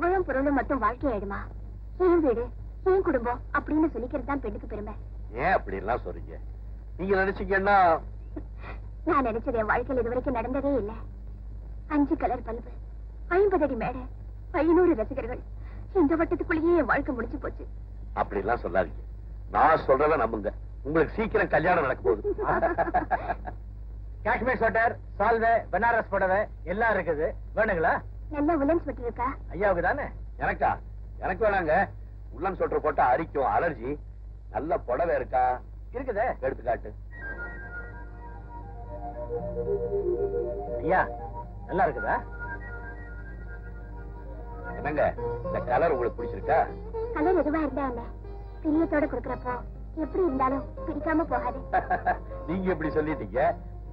புகழும் பொருளும் மட்டும் வாழ்க்கை ஆயிடுமா? என் வீடு என் குடும்பம் அப்படின்னு சொல்லிக்கிறது தான் பெண்ணுக்கு பெருமை. ஏன் அப்படி எல்லாம் சொல்றீங்க? நீங்க நினைச்சீங்கன்னா நான் நினைச்சது என் வாழ்க்கையில் இதுவரைக்கும் நடந்ததே இல்லை. 5 கலர் பல்பு, 50 அடி மேடை, 500 ரசிகர்கள், இந்த வட்டத்துக்குள்ளேயே என் வாழ்க்கை முடிச்சு போச்சு. அப்படி எல்லாம் சொல்லாதீங்க. நான் சொல்றத நம்புங்க. உங்களுக்கு சீக்கிரம் கல்யாணம் நடக்க போகுது. காஷ்மீர் ஸ்வெட்டர், சால்வை, பனாரஸ் புடவை எல்லாம் இருக்குது. வேணுங்களா? நல்ல உலன் ஸ்வெட்டர் இருக்கா? ஐயாவுக்கு தானே? எனக்கா? எனக்கு வேணாங்க. உள்ளன் சொட்டர் போட்டா அரிக்கும், அலர்ஜி. நல்ல புடவை இருக்கா? இருக்குதே. எடுத்துக்காட்டு. ஐயா நல்லா இருக்குதா? என்னங்க இந்த கலர் உங்களுக்கு பிடிச்சிருக்கா? கலர் எதுவா இருந்தா என்ன, பிரியத்தோட கொடுக்கறப்போ எப்படி இருந்தாலும் பிடிக்காம போகாது. நீங்க எப்படி சொல்லிட்டீங்க?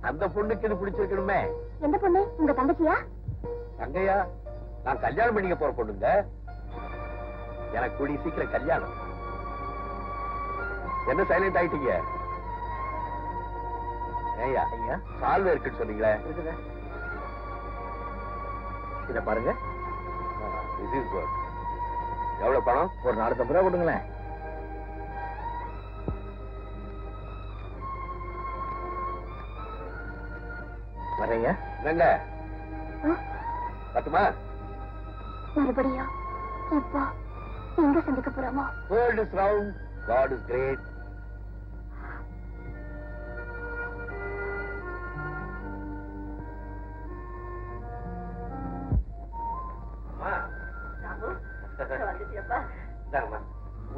அந்த பொண்ணுக்கு இது பிடிச்சிருக்கணுமே. எந்த பொண்ணு? உங்க தங்கச்சியா? தங்கையா? நான் கல்யாணம் பண்ணிக்க போற பொண்ணுங்க. எனக்கு கூடிய சீக்கிரம் கல்யாணம். என்ன சைலண்ட் ஆயிட்டீங்க? ஏய்யா ஐயா சால்வை இருக்குன்னு சொன்னீங்களே. இருக்குதா? இத பாருங்க. This is good. எவ்வளவு பணம்? ஒரு 450 ரூபா கொடுங்களேன். வரேங்க. என்னங்க பட்டுமா? மறுபடியும் இப்போ எங்க சந்திக்க போறோமோ? World is round, God is great.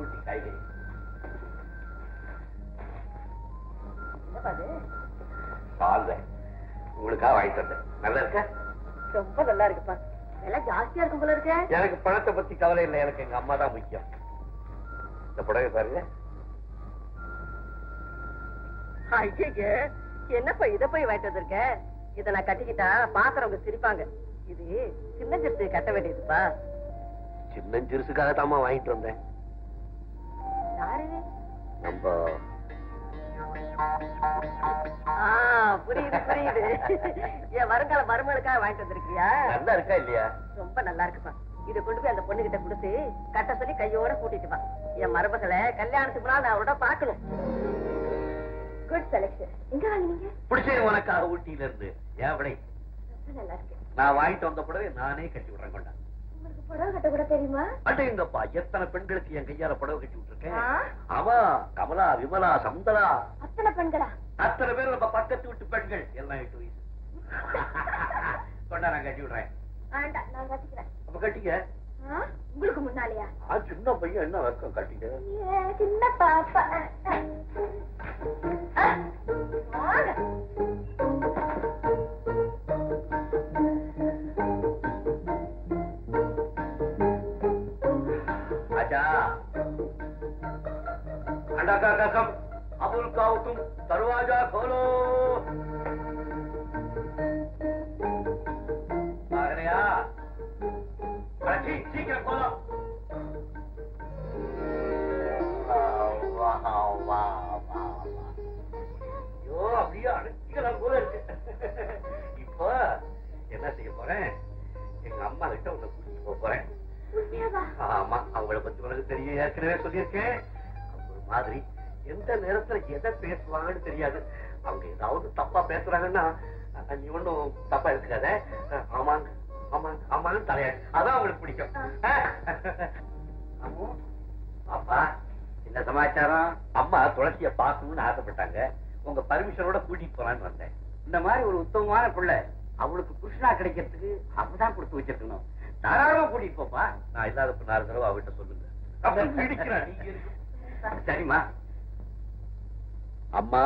ஊட்டி காய்கறி சால்வை உங்களுக்காக வாங்கிட்டு வந்தேன். நல்லா இருக்க? ரொம்ப நல்லா இருக்குப்பா. விலை ஜாஸ்தியா இருக்கும் போல இருக்க. எனக்கு பணத்தை பத்தி கவலை இல்லை. எனக்கு எங்க அம்மா தான் முக்கியம். இந்த புடவை பாருங்க. என்னப்பா இத போய் வாங்கிட்டு வந்திருக்க? இத நான் கட்டிக்கிட்டா பாக்குறவங்க சிரிப்பாங்க. இது சின்ன சிறுசு கட்ட வேண்டியதுப்பா. சின்ன சிறுசுக்காக தாமா வாங்கிட்டு வந்தேன். யாரு? நம்ம புரியுது புரியுது. என் வருங்கால மருமகளுக்காக வாங்கிட்டு வந்திருக்கியா? நல்லா இருக்கா இல்லையா? ரொம்ப நல்லா இருக்குப்பா. இத கொண்டு போய் அந்த பொண்ணு கிட்ட கொடுத்து கட்ட சொல்லி கையோட கூட்டிட்டு வா. என் மருமகளை கல்யாணத்துக்கு முன்னாடி நான் அவரோட பாக்கணும். Good selection. எங்க வாங்கினீங்க? பிடிச்சது உனக்காக ஊட்டியில இருந்து. ஏன் விடை? நல்லா இருக்கு. நான் வாங்கிட்டு வந்த புடவை நானே கட்டி விடுறேன். கொண்டா. உங்களுக்கு புடவை கட்ட கூட தெரியுமா? அடேங்கப்பா, எத்தனை பெண்களுக்கு என் கையால புடவை கட்டி விட்டுருக்கேன். ஆமா, கமலா, விமலா, சந்தலா, அத்தனை பெண்களா? அத்தனை பேர் நம்ம பக்கத்து வீட்டு பெண்கள் எல்லாம் 8 வயசு. கொண்டா, நான் கட்டி விடுறேன். வேண்டாம், நான் கட்டிக்கிறேன். அப்ப கட்டிக்க. உங்களுக்கு முன்னாலேயா? சின்ன பையன் என்ன வெக்கம், கட்டிக்க. சின்ன பாப்பா. अबुल काओ तुम दरवाजा खोलो. சீக்கிரம் खोलो. ஐயோ, அப்படியே அடிச்சுக்கலாம் போல இருக்கு. இப்போ என்ன செய்ய போறேன்? எங்க அம்மா கிட்ட உன்னை கூட்டிட்டு போறேன். ஆமா, அவங்கள பத்தி உனக்கு தெரியும், ஏற்கனவே சொல்லியிருக்கேன். ஒரு மாதிரி எந்த நேரத்துல எதை பேசுவாங்கன்னு தெரியாது. அவங்க ஏதாவது தப்பா பேசுறாங்கன்னா நீ ஒண்ணும் தப்பா இருக்காத. ஆமாங்க ஆமாங்க ஆமாங்க தலையாடு. அதான் அவங்களுக்கு பிடிக்கும். அப்பா, என்ன சமாச்சாரம்? அம்மா துளசிய பாக்கணும்னு ஆசைப்பட்டாங்க. உங்க பர்மிஷனோட கூட்டிட்டு போலான்னு வந்தேன். இந்த மாதிரி ஒரு உத்தமமான பிள்ளை அவளுக்கு புருஷனா கிடைக்கிறதுக்கு அவதான் கொடுத்து வச்சிருக்கணும். தாராளமா கூட்டிட்டு போப்பா. நான் இல்லாத 4 தடவை அவகிட்ட சொல்லுங்க. சரிம்மா. அம்மா,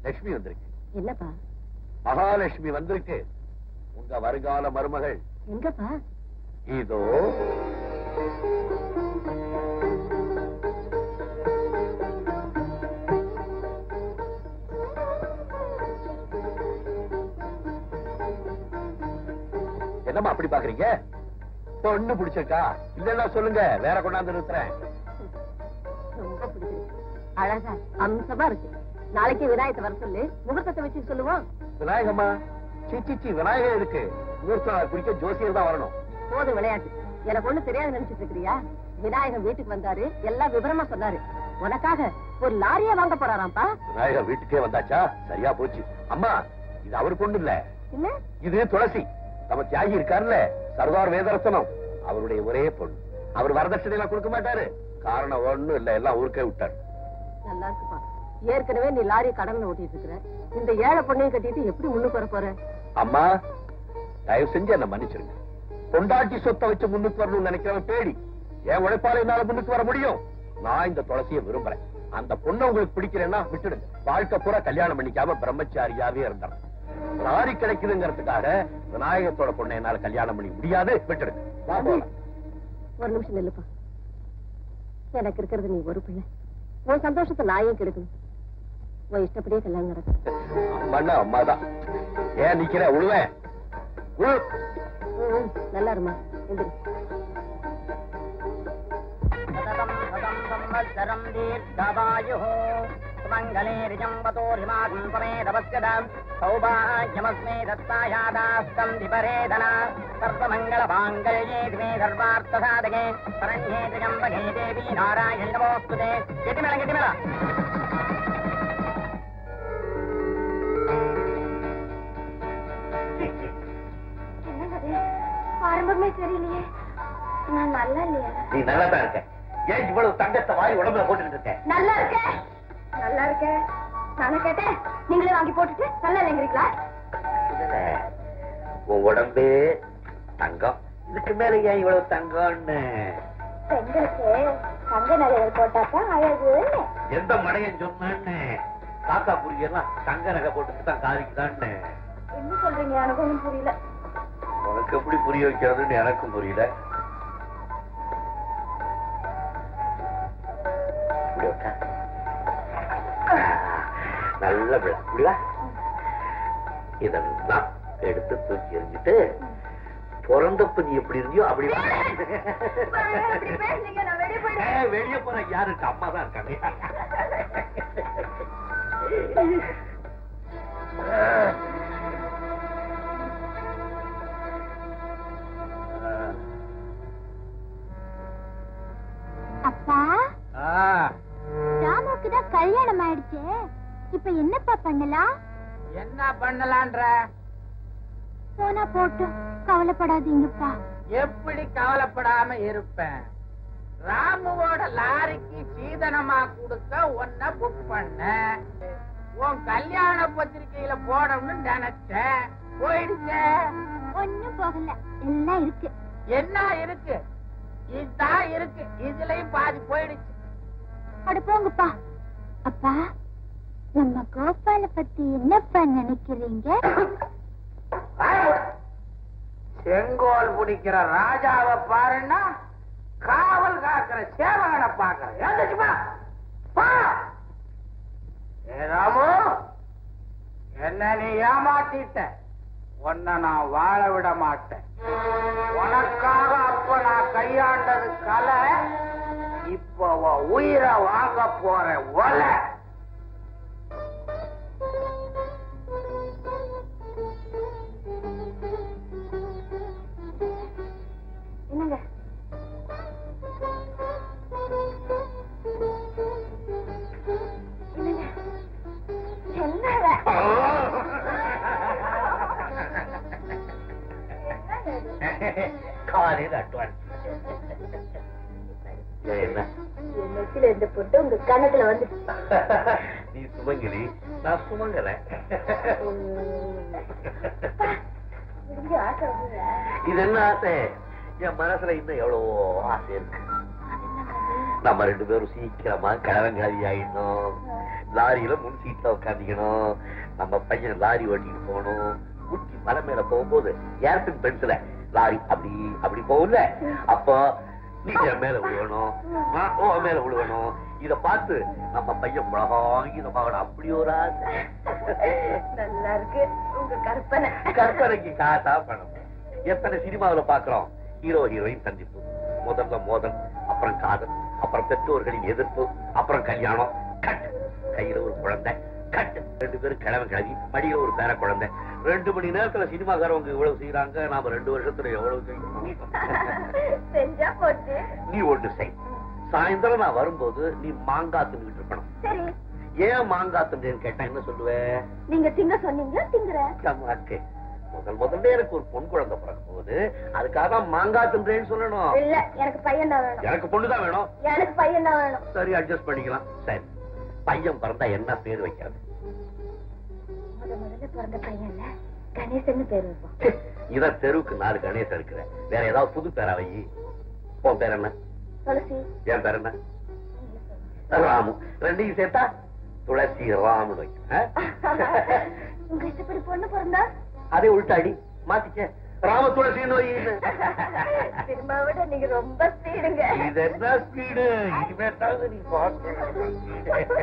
லட்சுமி வந்திருக்கு. என்னப்பா? மகாலட்சுமி வந்திருக்கு. உங்க வருங்கால மருமகள். எங்கப்பா? இதோ. என்னம்மா அப்படி பாக்குறீங்க? பொண்ணு பிடிச்சிருக்கா? இல்லன்னா சொல்லுங்க, வேற கொண்டாந்து நிறுத்துறேன். ரொம்ப பிடிச்சிருக்கு. அழகா அம்சமா இருக்கு. நாளைக்கு விநாயகத்தை வர சொல்லு, முகூர்த்தத்தை வச்சு சொல்லுவோம். விநாயகம்மா? சிச்சி, விநாயகர் இருக்கு. முகூர்த்தம் குறிக்க ஜோசியர் தான் வரணும். போதும் விளையாட்டு. எனக்கு ஒண்ணு தெரியாது நினைச்சிட்டு இருக்கிறியா? விநாயகர் வீட்டுக்கு வந்தாரு, எல்லாம் விவரமா சொன்னாரு. உனக்காக ஒரு லாரியே வாங்க போறாராம்ப்பா. விநாயகர் வீட்டுக்கே வந்தாச்சா? சரியா போச்சு. அம்மா, இது அவர் பொண்ணு இல்ல, இல்ல இது துளசி. நம்ம தியாகி இருக்காருல்ல, சர்தார் வேதரத்னம், அவருடைய ஒரே பொண்ணு. அவர் வரதட்சணை எல்லாம் கொடுக்க மாட்டாரு. காரணம் ஒண்ணும் இல்ல, எல்லாம் ஊருக்கே விட்டாரு. நல்லா இருக்குப்பா. ஏற்கனவே நீ லாரி கடன்ல ஓட்டிட்டு இருக்கிற, இந்த ஏழை பொண்ணையும் கட்டிட்டு எப்படி முன்னுக்கு வர போற? அம்மா, தயவு செஞ்சு என்ன மன்னிச்சிருங்க. பொண்டாட்டி சொத்தை வச்சு முன்னுக்கு வரணும்னு நினைக்கிறவன் பேடி. என் உழைப்பால என்னால முன்னுக்கு வர முடியும். நான் இந்த துளசியை விரும்புறேன். அந்த பொண்ணை உங்களுக்கு பிடிக்கிறேன்னா விட்டுடுங்க. வாழ்க்கை பூரா கல்யாணம் பண்ணிக்காம பிரம்மச்சாரியாவே இருந்தான். லாரி கிடைக்குதுங்கிறதுக்காக விநாயகத்தோட பொண்ணை என்னால கல்யாணம் பண்ணி முடியாது. விட்டுடுங்க. ஒரு நிமிஷம் நில்லுப்பா. எனக்கு இருக்கிறது நீ ஒரு பிள்ளை. உன் சந்தோஷத்தை நான் ஏன் கெடுக்கணும்? உன் இஷ்டப்படியே கல்யாணம் நடக்கும். அம்மாண்ணா அம்மாதான். ஏன் நிக்கிற? உழுவேன். நல்லா இருமா. எந்திரி. சௌபாகியமஸ்மே தத்தாயாதாஸ்தம் திபரேதனா சர்வமங்கள மாங்கல்யே திவே சர்வார்த்த சாதகே சரண்யே திரியம்பகே தேவி நாராயணி நமோஸ்துதே. கெட்டிமேளம் கெட்டிமேளம். ஆரம்பமே தெரியலையே. நான் நல்லா இல்லையா? நீ நல்லா தான் இருக்க. ஏன் இவ்வளவு தங்கத்தை வாரி உடம்புல போட்டுக்கிட்டு இருக்க? நல்லா இருக்கேன், நல்லா இருக்கேன். நானே கேட்டேன், நீங்களே வாங்கி போட்டுட்டு நல்லா இல்லைங்கிறீங்களா? உன் உடம்பே தங்கம், இதுக்கு மேல ஏன் இவ்வளவு தங்கம்னு? பெண்களுக்கு தங்க நகைகள் போட்டாதான் அழகு. எந்த மடையன் சொன்னான்னு? காக்கா புரியெல்லாம் தங்க நகை போட்டுட்டு தான் காரிக்குதான்னு. என்ன சொல்றீங்க? எனக்கு ஒண்ணும் புரியல. உனக்கு எப்படி புரிய வைக்கிறதுன்னு எனக்கும் புரியல. நல்ல புரியா? இதெல்லாம் எடுத்து தூக்கி எறிஞ்சிட்டு பிறந்தப்ப நீ எப்படி இருந்தியோ அப்படி வெளியே போற. யாருக்கு? அம்மா தான் இருக்காங்க. அப்பா, ராமுக்குதான் கல்யாணம் ஆயிடுச்சு. இப்ப என்னப்பா பண்ணலாம்? என்ன பண்ணலான்ற? போனா போட்டும், கவலைப்படாதீங்கப்பா. எப்படி கவலைப்படாம இருப்பேன்? ராமுவோட லாரிக்கு சீதனமா கொடுக்க உன்னை புக் பண்ண. உன் கல்யாண பத்திரிகையில போடணும்னு நினைச்சேன். போயிடுச்சே. ஒண்ணும் போகல, எல்லாம் இருக்கு. என்ன இருக்கு? இதுதான் இருக்கு. இதுலயும் பாதி போயிடுச்சு. அட போங்கப்பா. அப்பா, நம்ம கோபால பத்தி என்னப்பா நினைக்கிறீங்க? செங்கோல் பிடிக்கிற ராஜாவை பாருன்னா காவல் காக்கிற சேவகனை பாக்குறேன். ராமு, என்ன நீ ஏமாத்திட்ட. உன்னை நான் வாழ விட மாட்டேன். உனக்காக அப்ப நான் கையாண்டது கலை. இப்ப உயிரை வாங்க போற ஒலை. என்னங்க? காலையில் அட்வான்ஸ். என்ன நெத்தில இந்த பொட்டு உங்க கணக்குல வந்து. நீ சுமங்கலி, நான் சுமங்கல. இது என்ன ஆசை? என் மனசுல இன்னும் எவ்வளவோ ஆசை இருக்கு. நம்ம ரெண்டு பேரும் சீக்கிரமா கிழவங்காதி ஆயிடணும். லாரியில முன் சீட்ல உட்காந்துக்கணும். நம்ம பையன் லாரி ஓட்டிட்டு போகணும். ஊட்டி மலை மேல போகும்போது ஏர்பின் பென்சில லாரி அப்படி அப்படி போகல. அப்போ நீ என் மேல விழுவணும், நான் உன் மேல விழுவணும். இத பார்த்து நம்ம பையன் உலகம் அப்படி ஒரு ஆசை. நல்லா இருக்கு உங்க கற்பனை. கற்பனைக்கு காசா பணம். எத்தனை சினிமாவில பாக்குறோம், ஹீரோ ஹீரோயின் சந்திப்பு, முதல்ல மோதல், அப்புறம் காதல், அப்புறம் பெற்றோர்களின் எதிர்ப்பு, அப்புறம் கல்யாணம், கட், கையில ஒரு குழந்தை, கட், ரெண்டு பேரும் கிழமை கிளவி, மடியில ஒரு பேர குழந்தை. 2 மணி நேரத்துல சினிமாக்காரவங்க இவ்வளவு செய்யறாங்க, நாம 2 வருஷத்துல எவ்வளவு செய்யணும்? நீ ஒண்ணு செய். சாயந்தரம் நான் வரும்போது நீ மாங்காய் தின்னுட்டு இருக்கணும். சரி. ஏன் மாங்காய் தின்னு கேட்டா என்ன சொல்லுவேன்? நீங்க திங்க சொன்னீங்க, திங்குறேன். முதல்ல எனக்கு ஒரு பொன் குழந்தை பிறக்க போகுது, அதுக்காக மாங்காய் தின்றேன்னு சொல்லணும். இல்ல, எனக்கு பையன் தான் வேணும். எனக்கு பொண்ணுதான் வேணும். எனக்கு பையன் தான் வேணும். சரி, அட்ஜஸ்ட் பண்ணிக்கலாம். சரி, பையன் பிறந்தா என்ன பேர் வைக்கிறது? முதல்ல பிறந்த பையன்ல கணேசன் பேர் வைப்போம். இத தெருவுக்கு 4 கணேசன் இருக்கிற, வேற ஏதாவது புது பேரா வை. உன் பேர் என்ன? துளசி. என் பேர் என்ன? ராமு. ரெண்டையும் சேர்த்தா துளசி ராமு வைக்க. உங்க இஷ்டப்படி பொண்ணு பிறந்தா அதே உள்டாடி மாத்திக்க, ராம துளசின்னு வை. திரும்ப விட நீங்க ரொம்ப ஸ்பீடுங்க. இது என்ன ஸ்பீடு? இனிமே தான் நீ பார்க்கணும்.